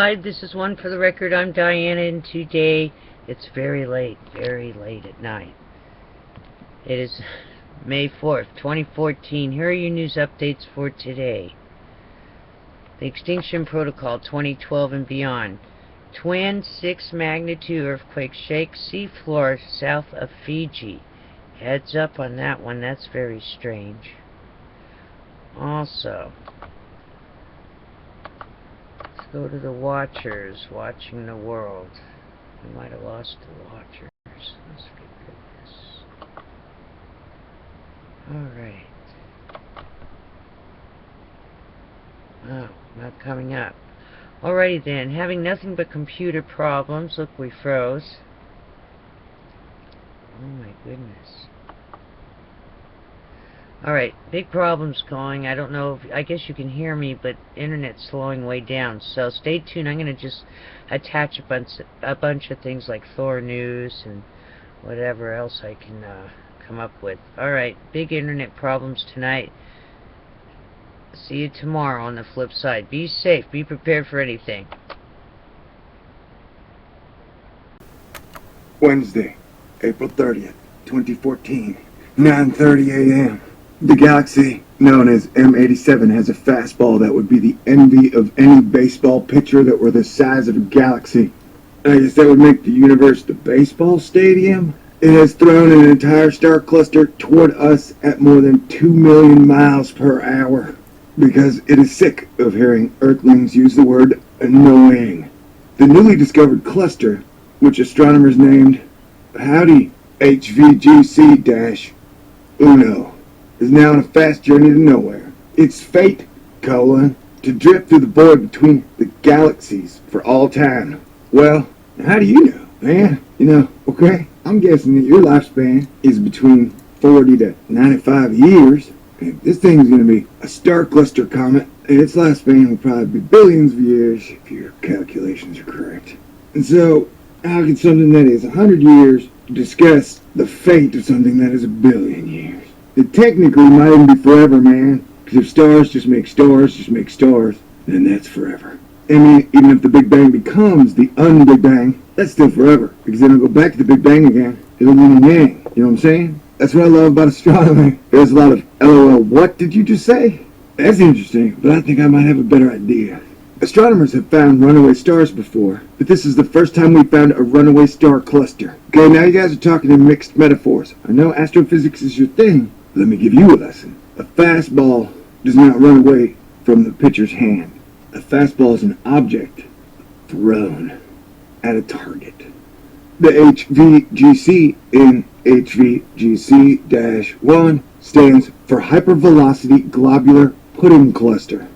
Live. This is One for the Record. I'm Diana, and today it's very late at night. It is May 4th, 2014. Here are your news updates for today. The Extinction Protocol 2012 and beyond. Twin 6 magnitude earthquake shakes seafloor south of Fiji. Heads up on that one. That's very strange. Also, go to the watchers watching the world. We might have lost the watchers. Let's get rid of this. Alright. Oh, not coming up. Alrighty then. Having nothing but computer problems. Look, we froze. Oh my goodness. Alright, big problems going. I don't know if, I guess you can hear me, but internet's slowing way down. So stay tuned. I'm going to just attach a bunch of things like THORNEWS and whatever else I can come up with. Alright, big internet problems tonight. See you tomorrow on the flip side. Be safe. Be prepared for anything. Wednesday, April 30th, 2014, 9:30 a.m. The galaxy known as M87 has a fastball that would be the envy of any baseball pitcher that were the size of a galaxy. I guess that would make the universe the baseball stadium. It has thrown an entire star cluster toward us at more than 2 million miles per hour because it is sick of hearing Earthlings use the word annoying. The newly discovered cluster, which astronomers named Howdy HVGC-Uno, is now on a fast journey to nowhere. Its fate, to drift through the void between the galaxies for all time. Well, how do you know, man? Okay, I'm guessing that your lifespan is between 40 to 95 years. And this thing's going to be a star cluster comet, and its lifespan will probably be billions of years if your calculations are correct. And so, how can something that is 100 years discuss the fate of something that is a billion years? It technically might even be forever, man. Because if stars just make stars, then that's forever. I mean, even if the Big Bang becomes the un-Big Bang, that's still forever. Because then it'll go back to the Big Bang again. It'll yin and yang. You know what I'm saying? That's what I love about astronomy. There's a lot of LOL, what did you just say? That's interesting, but I think I might have a better idea. Astronomers have found runaway stars before, but this is the first time we found a runaway star cluster. Okay, now you guys are talking in mixed metaphors. I know astrophysics is your thing. Let me give you a lesson. A fastball does not run away from the pitcher's hand. A fastball is an object thrown at a target. The HVGC in HVGC-1 stands for Hypervelocity Globular Pudding Cluster.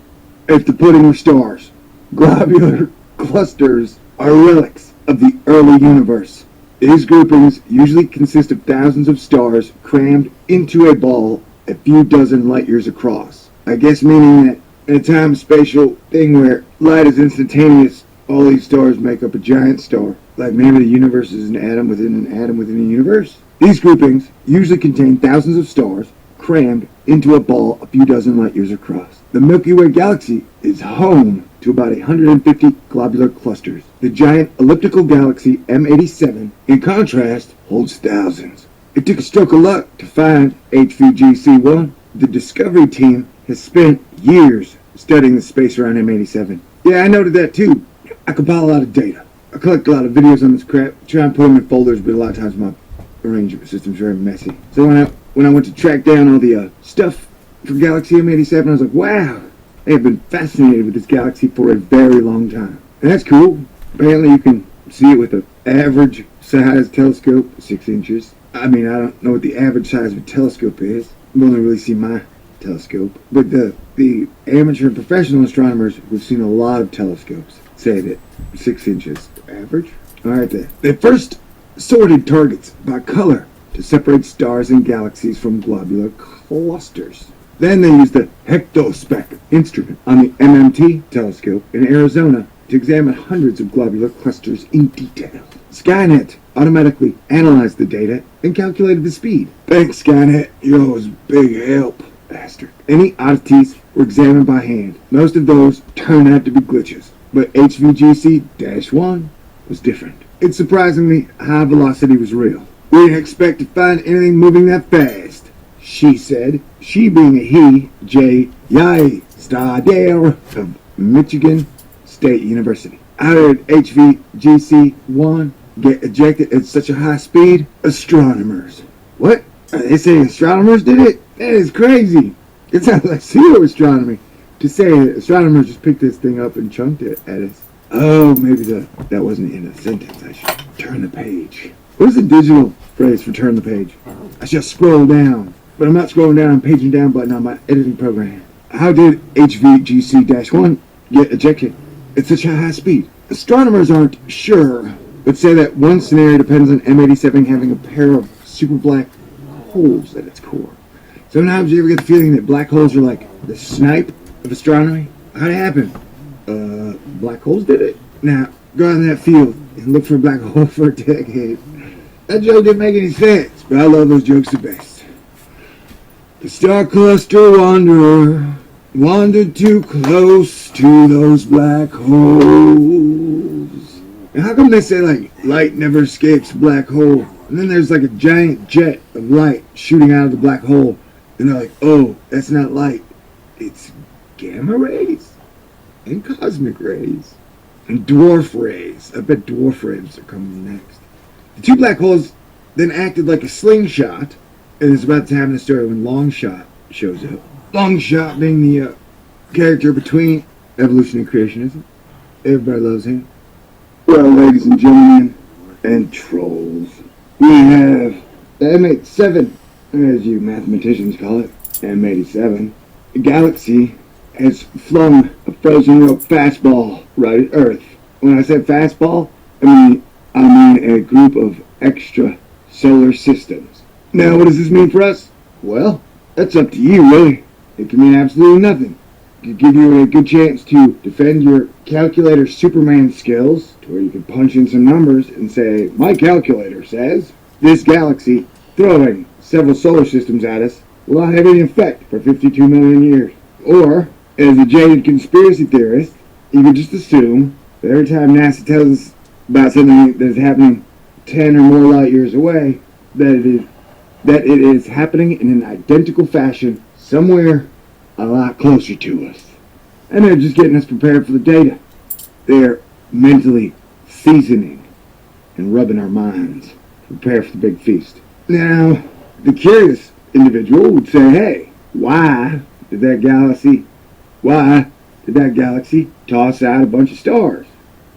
If the pudding were stars, globular clusters are relics of the early universe. These groupings usually consist of thousands of stars crammed into a ball a few dozen light years across. I guess meaning that in a time-spatial thing where light is instantaneous, all these stars make up a giant star. Like maybe the universe is an atom within a universe. These groupings usually contain thousands of stars crammed into a ball a few dozen light years across. The Milky Way galaxy is home to about 150 globular clusters. The giant elliptical galaxy M87, in contrast, holds thousands. It took a stroke of luck to find HVGC-1. The Discovery team has spent years studying the space around M87. Yeah, I noted that too. I compile a lot of data. I collect a lot of videos on this crap, try and put them in folders, but a lot of times my arrangement system's very messy. So when I went to track down all the stuff for Galaxy M87, I was like, wow, they have been fascinated with this galaxy for a very long time. And that's cool. Apparently you can see it with an average size telescope, 6 inches. I mean, I don't know what the average size of a telescope is. I've only really seen my telescope. But the amateur and professional astronomers who've seen a lot of telescopes say that 6 inches average. Alright then. They first sorted targets by color to separate stars and galaxies from globular clusters. Then they used the hectospec instrument on the MMT telescope in Arizona to examine hundreds of globular clusters in detail. Skynet automatically analyzed the data and calculated the speed. Thanks, Skynet. You're always big help. Bastard. Any oddities were examined by hand. Most of those turned out to be glitches. But HVGC-1 was different. Its surprisingly high velocity was real. We didn't expect to find anything moving that fast, she said. She being a he, J. Yai Stardale of Michigan State University. How did HVGC-1 get ejected at such a high speed? Astronomers. What? Are they saying astronomers did it? That is crazy. It sounds like pseudo-astronomy to say astronomers just picked this thing up and chunked it at us. Oh, maybe that wasn't in a sentence. I should turn the page. What is the digital phrase for turn the page? I should scroll down. But I'm not scrolling down. I'm paging down button on my editing program. How did HVGC-1 get ejected at such a high speed? Astronomers aren't sure, but say that one scenario depends on M87 having a pair of super black holes at its core. Sometimes you ever get the feeling that black holes are like the snipe of astronomy? How'd it happen? Black holes did it. Now, go out in that field and look for a black hole for a decade. That joke didn't make any sense, but I love those jokes the best. The star cluster wanderer wandered too close to those black holes. And how come they say, like, light never escapes a black hole? And then there's like a giant jet of light shooting out of the black hole. And they're like, oh, that's not light. It's gamma rays and cosmic rays and dwarf rays. I bet dwarf rays are coming next. The two black holes then acted like a slingshot, and it's about to happen in the story when Longshot shows up. Longshot being the character between evolution and creationism. Everybody loves him. Well, ladies and gentlemen, and trolls, we have the M87, as you mathematicians call it, M87. The galaxy has flung a frozen rope fastball right at Earth. When I said fastball, I mean a group of extrasolar systems. Now, what does this mean for us? Well, that's up to you, really. It can mean absolutely nothing. It could give you a good chance to defend your calculator Superman skills, to where you can punch in some numbers and say, my calculator says this galaxy throwing several solar systems at us will not have any effect for 52 million years. Or, as a jaded conspiracy theorist, you can just assume that every time NASA tells us about something that is happening 10 or more light years away, that it is happening in an identical fashion somewhere a lot closer to us. And they're just getting us prepared for the data. They're mentally seasoning and rubbing our minds to prepare for the big feast. Now, the curious individual would say, hey, why did that galaxy toss out a bunch of stars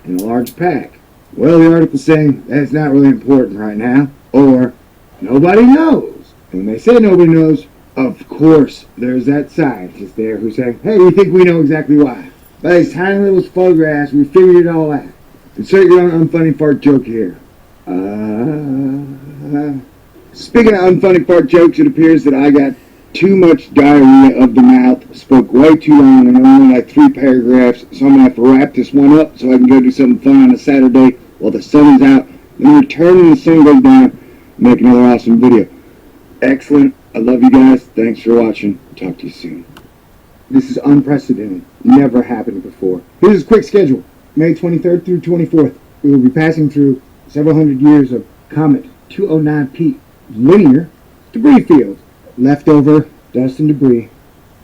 in a large pack? Well, the article's saying that's not really important right now, or nobody knows. And when they say nobody knows, of course, there's that scientist there who's saying, hey, we think we know exactly why. By these tiny little photographs, we figured it all out. Insert your own unfunny fart joke here. Speaking of unfunny fart jokes, it appears that I got too much diarrhea of the mouth, spoke way too long, and only like 3 paragraphs, so I'm going to have to wrap this one up so I can go do something fun on a Saturday while the sun is out, then return when the sun goes down, make another awesome video. Excellent. I love you guys. Thanks for watching. Talk to you soon. This is unprecedented. Never happened before. Here's a quick schedule. May 23rd through 24th. We will be passing through several hundred years of Comet 209P linear debris field. Leftover dust and debris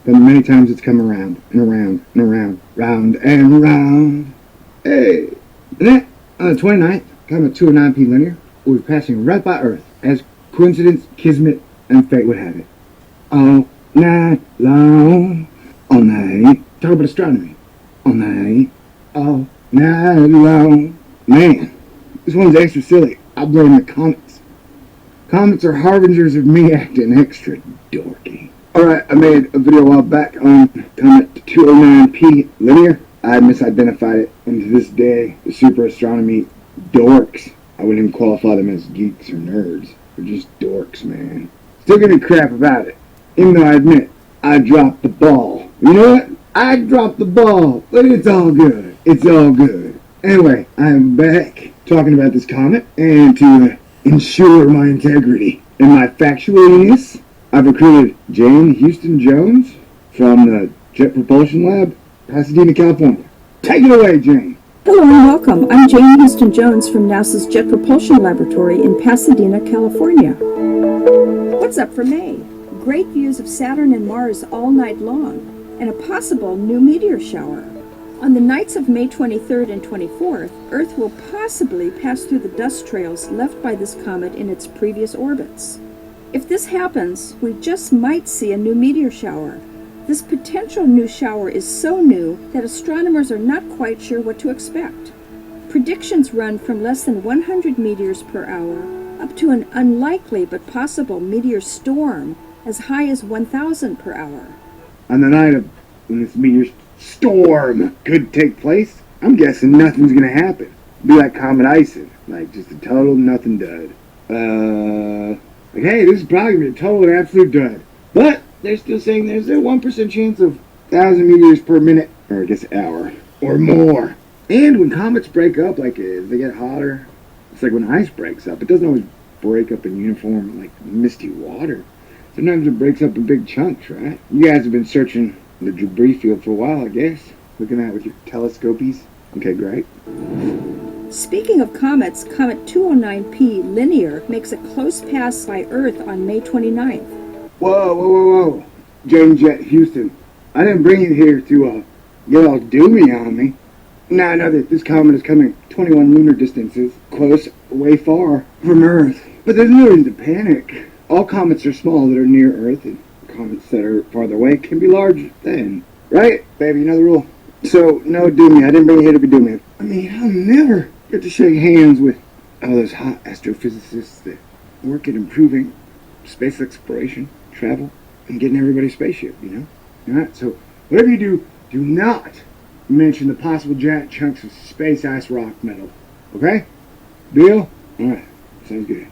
from the many times it's come around and around and around, round and round. Hey! And then, on the 29th, Comet 209P linear will be passing right by Earth, as coincidence, kismet, and fate would have it. All night long, all night. Talk about astronomy. All night, all night long. Man, this one's extra silly. I blame the comets. Comets are harbingers of me acting extra dorky. Alright, I made a video a while back on Comet 209P linear. I misidentified it, and to this day, the super astronomy dorks, I wouldn't even qualify them as geeks or nerds. They're just dorks, man. Still give me crap about it. Even though I admit, I dropped the ball. You know what? I dropped the ball, but it's all good. It's all good. Anyway, I'm back talking about this comet, and to ensure my integrity and my factualness, I've recruited Jane Houston Jones from the Jet Propulsion Lab, Pasadena, California. Take it away, Jane. Hello and welcome. I'm Jane Houston-Jones from NASA's Jet Propulsion Laboratory in Pasadena, California. What's up for May? Great views of Saturn and Mars all night long, and a possible new meteor shower. On the nights of May 23rd and 24th, Earth will possibly pass through the dust trails left by this comet in its previous orbits. If this happens, we just might see a new meteor shower. This potential new shower is so new that astronomers are not quite sure what to expect. Predictions run from less than 100 meteors per hour up to an unlikely but possible meteor storm as high as 1,000 per hour. On the night of when this meteor storm could take place, I'm guessing nothing's gonna happen. Be like Comet Ison, like just a total nothing dud. Like, hey, this is probably gonna be a total and absolute dud. But they're still saying there's a 1% chance of 1,000 meteors per minute, or I guess hour, or more. And when comets break up, like as they get hotter, it's like when ice breaks up. It doesn't always break up in uniform, like misty water. Sometimes it breaks up in big chunks, right? You guys have been searching the debris field for a while, I guess. Looking at it with your telescopies. Okay, great. Speaking of comets, Comet 209P Linear makes a close pass by Earth on May 29th. Whoa. Jane Jet Houston. I didn't bring you here to get all doomy on me. Now I know that this comet is coming 21 lunar distances, close, way far from Earth. But there's no reason to panic. All comets are small that are near Earth, and comets that are farther away can be large then. Right, baby, you know the rule. So, no doomy. I didn't bring you here to be doomy. I mean, I'll never get to shake hands with all those hot astrophysicists that work at improving space exploration, travel, and getting everybody a spaceship, you know? Alright, so whatever you do, do not mention the possible giant chunks of space ice rock metal. Okay? Deal? Alright, sounds good.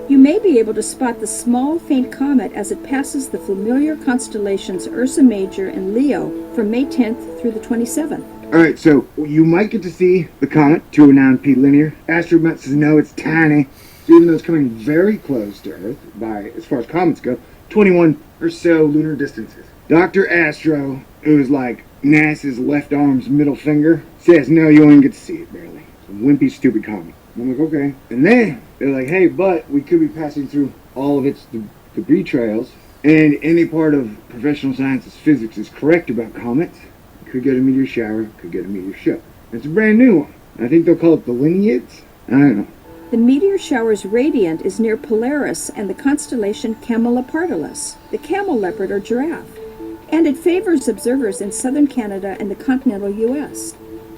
You may be able to spot the small, faint comet as it passes the familiar constellations Ursa Major and Leo from May 10th through the 27th. Alright, so you might get to see the comet 209P Linear. Astronauts know it's tiny, so even though it's coming very close to Earth by, as far as comets go, 21 or so lunar distances. Dr. Astro, who is like NASA's left arm's middle finger, says no, you only get to see it barely. It's a wimpy, stupid comet. I'm like, okay. And then they're like, hey, but we could be passing through all of its debris trails, and any part of professional science's physics is correct about comets. Could get a meteor shower, could get a meteor show. It's a brand new one. I think they'll call it the Lineates. I don't know. The meteor shower's radiant is near Polaris and the constellation Camelopardalis, the camel leopard or giraffe, and it favors observers in southern Canada and the continental U.S.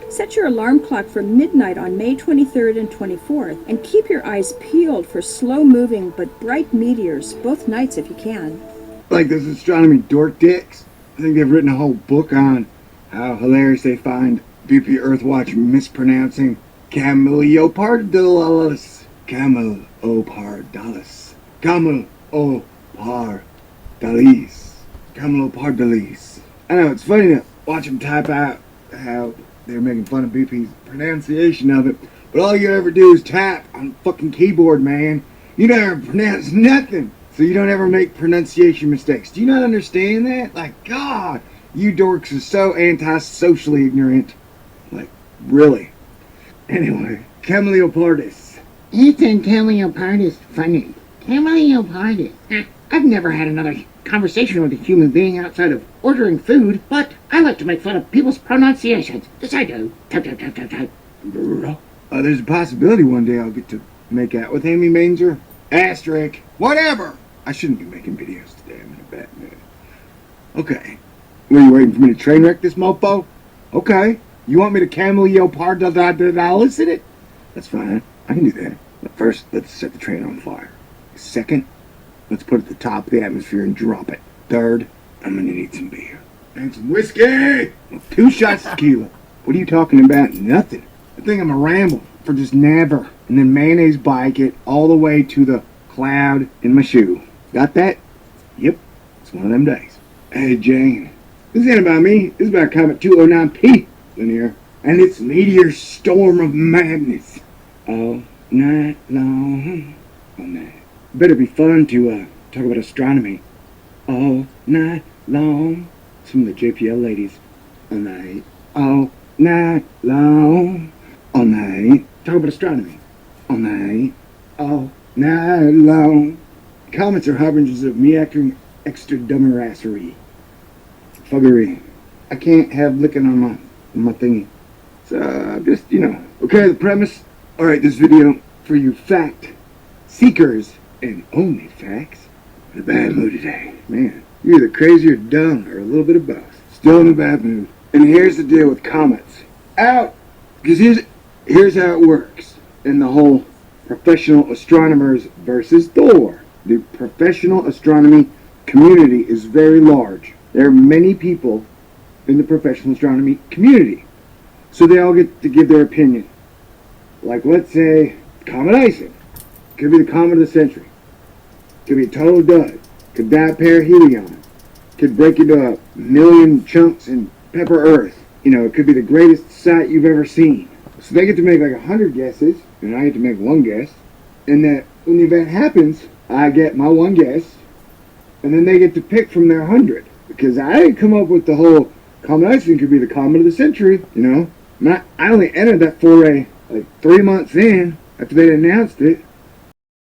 Set your alarm clock for midnight on May 23rd and 24th, and keep your eyes peeled for slow-moving but bright meteors both nights if you can. Like those astronomy dork dicks. I think they've written a whole book on how hilarious they find BP Earthwatch mispronouncing Camelopardalis. Camelopardalis. Camelopardalis. I know, it's funny to watch them type out how they're making fun of BP's pronunciation of it, but all you ever do is tap on the fucking keyboard, man. You never pronounce nothing, so you don't ever make pronunciation mistakes. Do you not understand that? Like, God, you dorks are so anti-socially ignorant. Like, really. Anyway, Camelopardalis. Isn't Camelopardalis funny? Camelopardalis. I've never had another conversation with a human being outside of ordering food, but I like to make fun of people's pronunciations. Yes, I do. Type. There's a possibility one day I'll get to make out with Amy Manger. Asterisk. Whatever. I shouldn't be making videos today. I'm in a bad mood. Okay. Were you waiting for me to train wreck this mofo? Okay. You want me to Camelopardalis in it? That's fine. I can do that. But first, let's set the train on fire. Second, let's put it at the top of the atmosphere and drop it. Third, I'm gonna need some beer. And some whiskey! 2 shots of tequila. What are you talking about? Nothing. I think I'm a ramble for just never. And then mayonnaise bike it all the way to the cloud in my shoe. Got that? Yep. It's one of them days. Hey, Jane. This ain't about me. This is about Comet 209P Linear. And its meteor storm of madness. All night long. All night. Better be fun to talk about astronomy. All night long. Some of the JPL ladies. All night. All night long. All night. Talk about astronomy. All night. All night long. Comets are harbingers of me acting extra dumberassery. Fuggery. I can't have licking on my thingy. So, just, Okay, the premise. Alright, this video for you fact seekers and only facts. In a bad mood today. Man, you're either crazy or dumb or a little bit of both. Still in a bad mood. And here's the deal with comets. Out! Because here's how it works in the whole professional astronomers versus Thor. The professional astronomy community is very large. There are many people in the professional astronomy community. So they all get to give their opinion. Like, let's say, Comet Icing. Could be the comet of the century. Could be a total dud. Could die perihelion. Could break into a million chunks and pepper Earth. It could be the greatest sight you've ever seen. So they get to make like 100 guesses, and I get to make one guess. And that when the event happens, I get my one guess, and then they get to pick from their 100. Because I didn't come up with the whole Comet Icing could be the comet of the century, I only entered that foray like 3 months in after they announced it.